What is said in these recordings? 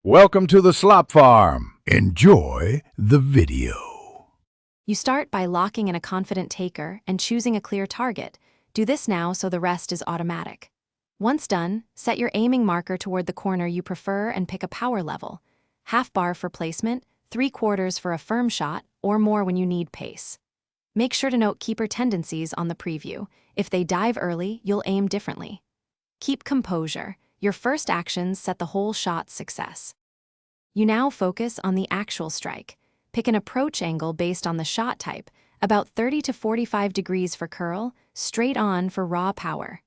Welcome to the Slop Farm. Enjoy the video. You start by locking in a confident taker and choosing a clear target. Do this now so the rest is automatic. Once done, set your aiming marker toward the corner you prefer and pick a power level. Half bar for placement, 3/4 for a firm shot, or more when you need pace. Make sure to note keeper tendencies on the preview. If they dive early, you'll aim differently. Keep composure. Your first actions set the whole shot's success. You now focus on the actual strike. Pick an approach angle based on the shot type, about 30 to 45 degrees for curl, straight on for raw power.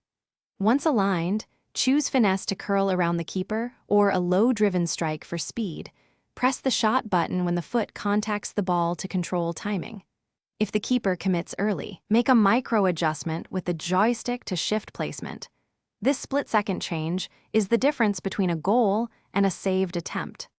Once aligned, choose finesse to curl around the keeper or a low-driven strike for speed. Press the shot button when the foot contacts the ball to control timing. If the keeper commits early, make a micro adjustment with the joystick to shift placement. This split-second change is the difference between a goal and a saved attempt.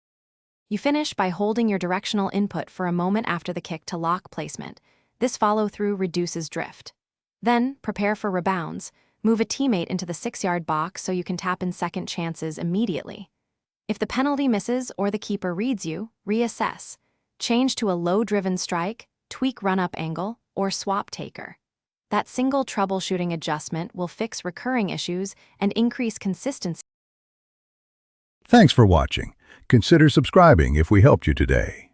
You finish by holding your directional input for a moment after the kick to lock placement. This follow-through reduces drift. Then, prepare for rebounds. Move a teammate into the 6-yard box so you can tap in second chances immediately. If the penalty misses or the keeper reads you, reassess. Change to a low-driven strike, tweak run-up angle, or swap taker. That single troubleshooting adjustment will fix recurring issues and increase consistency. Thanks for watching. Consider subscribing if we helped you today.